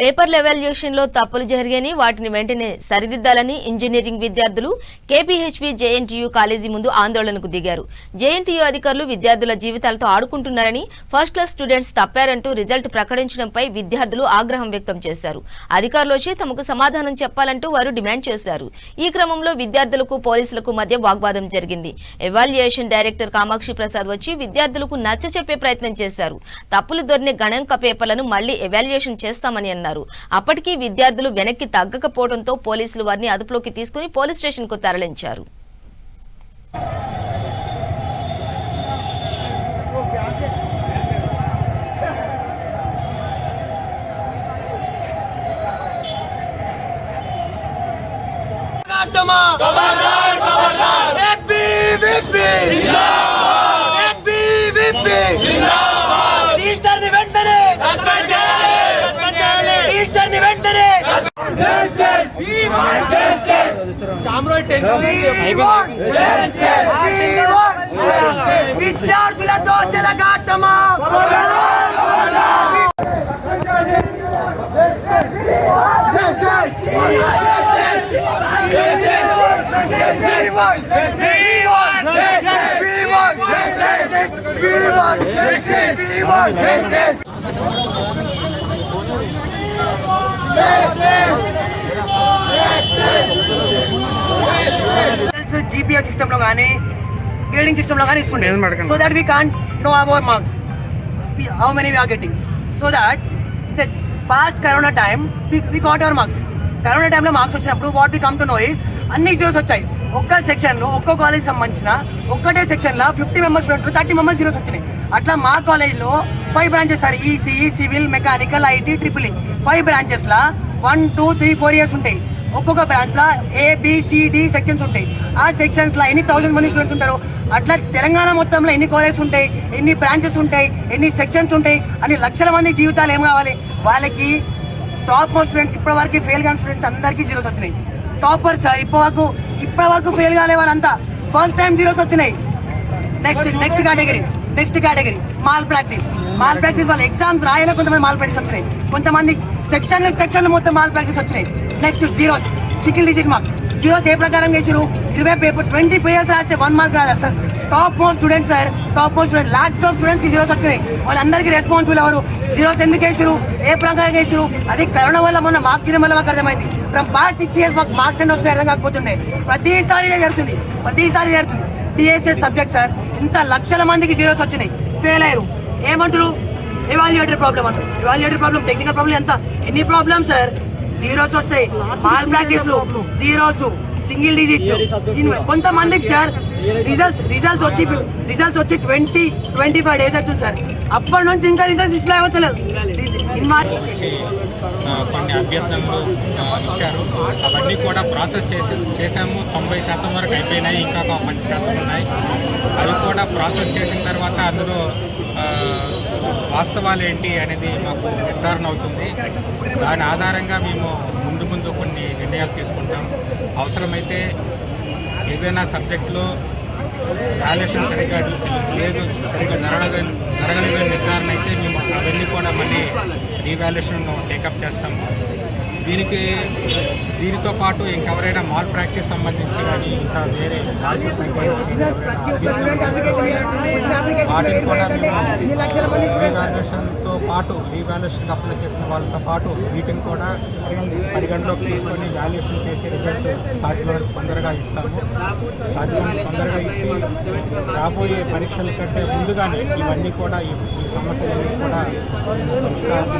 Paper evaluation లో తప్పులు జరిగాయని వాటిని వెంటనే సరిదిద్దాలని ఇంజనీరింగ్ విద్యార్థులు కేపీహెచ్పీ జేఎన్టీయూ కాలేజీ ముందు ఆందోళనకు దిగారు. జేఎన్టీయూ అధికారులు విద్యార్థుల జీవితాలతో ఆడుకుంటున్నారని, ఫస్ట్ క్లాస్ స్టూడెంట్స్ తప్పారంటూ రిజల్ట్ ప్రకటించడంపై విద్యార్థులు ఆగ్రహం వ్యక్తం చేశారు. అధికారులు వచ్చి తమకు సమాధానం చెప్పాలంటూ వారు డిమాండ్ చేశారు. ఈ క్రమంలో విద్యార్థులకు పోలీసులకు మధ్య వాగ్వాదం జరిగింది. ఎవాల్యుయేషన్ డైరెక్టర్ కామాక్షి ప్రసాద్ వచ్చి విద్యార్థులకు నచ్చచెప్పే ప్రయత్నం చేశారు. తప్పులు దొరికిన గణాంక పేపర్లను మళ్లీ ఎవాల్యుయేషన్ చేస్తామని అన్నారు. అప్పటికీ విద్యార్థులు వెనక్కి తగ్గకపోవడంతో పోలీసులు వారిని అదుపులోకి తీసుకుని పోలీస్ స్టేషన్ కు తరలించారు. విద్యార్థులతో చెలగాటమా GPS సిస్టమ్ లో గానీ గ్రేడింగ్ సిస్టమ్ లో గానీ ఇస్తుండే so that we can't know our marks how many we are getting so that the past corona time we got our marks. Corona టైంలో మార్క్స్ వచ్చినప్పుడు what we come to know is అన్ని zeros వచ్చాయి. ఒక్క section లో ఒక్కో college సంబంధించిన ఒక్కటే section లో 50 మెంబర్స్ స్టూడెంట్లు 30 మెంబర్స్ జీరోస్ వచ్చినాయి. అట్లా మా కాలేజ్ లో 5 branches sir, ECE, civil, mechanical, IT, triple 5 branches law 1, 2, 3, 4 years ఉంటాయి. ఒక్కొక్క బ్రాంచ్ లా ABCD సెక్షన్స్ ఉంటాయి. ఆ సెక్షన్స్ లా ఎన్ని 1000 మంది స్టూడెంట్స్ ఉంటారు. అట్లా తెలంగాణ మొత్తంలో ఎన్ని కాలేజెస్ ఉంటాయి, ఎన్ని బ్రాంచెస్ ఉంటాయి, ఎన్ని సెక్షన్స్ ఉంటాయి అని లక్షల మంది జీవితాలు ఏం కావాలి. వాళ్ళకి టాప్ మోస్ట్ స్టూడెంట్స్ ఇప్పటి వరకు ఫెయిల్ కాని స్టూడెంట్స్ అందరికీ జీరోస్ వచ్చినాయి. టాపర్ సార్ ఇప్పటి వరకు ఫెయిల్ కాలే వాళ్ళంతా ఫస్ట్ టైం జీరోస్ వచ్చినాయి. నెక్స్ట్ కేటగిరీ మాల్ ప్రాక్టీస్ వాళ్ళ ఎగ్జామ్స్ రాయలే, కొంతమంది మాల్ ప్రాక్టీస్ వచ్చినాయి, కొంతమంది సెక్షన్లు మొత్తం మాల్ ప్రాక్టీస్ వచ్చినాయి. Next zeros, single digit marks. Zeros ఏ ప్రకారం చేసారు, 20 పేపర్ 20 పేజెస్ రాస్తే 1 మార్క్ రాదా sir. Top most students sir, lakhs of students కి జీరోస్ వచ్చినాయి. వాళ్ళందరికీ రెస్పాన్సిబుల్ ఎవరు, జీరోస్ ఎందుకు వేసారు, ఏ ప్రకారం వేసారు. అది కరోనా వల్ల మొన్న మార్క్స్ చేయడం వల్ల మాకు అర్థమైంది. ఫ్రమ్ పాస్ట్ 6 years మాకు మార్క్స్ ఎన్ని వస్తాయి అర్థం కాకపోతుండే. ప్రతిసారి జరుగుతుంది. TSS సబ్జెక్ట్ సార్ ఇంత లక్షల మందికి జీరోస్ వచ్చినాయి, ఫెయిల్ అయ్యారు. ఏమంటారు, ఎవాల్యుయేటర్ ప్రాబ్లం అంటారు. ఎవాల్యుయేటర్ ప్రాబ్లం, టెక్నికల్ ప్రాబ్లం, ఎన్ని ప్రాబ్లమ్స్ సార్. జీరోస్ వస్తాయి, మాల్ ప్రాక్టీస్ లో జీరోస్, సింగిల్ డిజిట్స్. కొంతమందికి సార్ రిజల్ట్స్ వచ్చి 20-25 days అవుతుంది సార్. అప్పటి నుంచి ఇంకా రిజల్ట్స్ డిస్ప్లే అవుతలేదు. కొన్ని అభ్యర్థనలు ఇచ్చారు, అవన్నీ కూడా ప్రాసెస్ చేసాము. 90% వరకు అయిపోయినాయి, ఇంకా ఒక 10% ఉన్నాయి. అవి కూడా ప్రాసెస్ చేసిన తర్వాత అందులో వాస్తవాలు ఏంటి అనేది మాకు నిర్ధారణ అవుతుంది. దాని ఆధారంగా మేము ముందు కొన్ని నిర్ణయాలు తీసుకుంటాం. అవసరమైతే ఏదైనా సబ్జెక్టులో వాల్యుయేషన్ సరిగా జరగలేదని నిర్ధారణ అయితే మేము అవన్నీ కూడా మళ్ళీ రీవాల్యుయేషన్ టేకప్ చేస్తాము. దీనితో పాటు ఇంకెవరైనా మాల్ ప్రాక్టీస్ సంబంధించి కానీ ఇంకా వేరే వాటిని కూడా రీవాల్యుయేషన్తో పాటు రీవాల్యుయేషన్ అప్లై చేసిన వాళ్ళతో పాటు వీటిని కూడా పరిగణలోకి తీసుకొని వాల్యుయేషన్ చేసి రిజల్ట్ సాధ్యమైనంత తొందరగా ఇస్తాము. సాధ్యమైనంత తొందరగా ఇచ్చి రాబోయే పరీక్షల కంటే ముందుగానే ఇవన్నీ కూడా ఈ సమస్యలన్నీ కూడా పరిష్కారం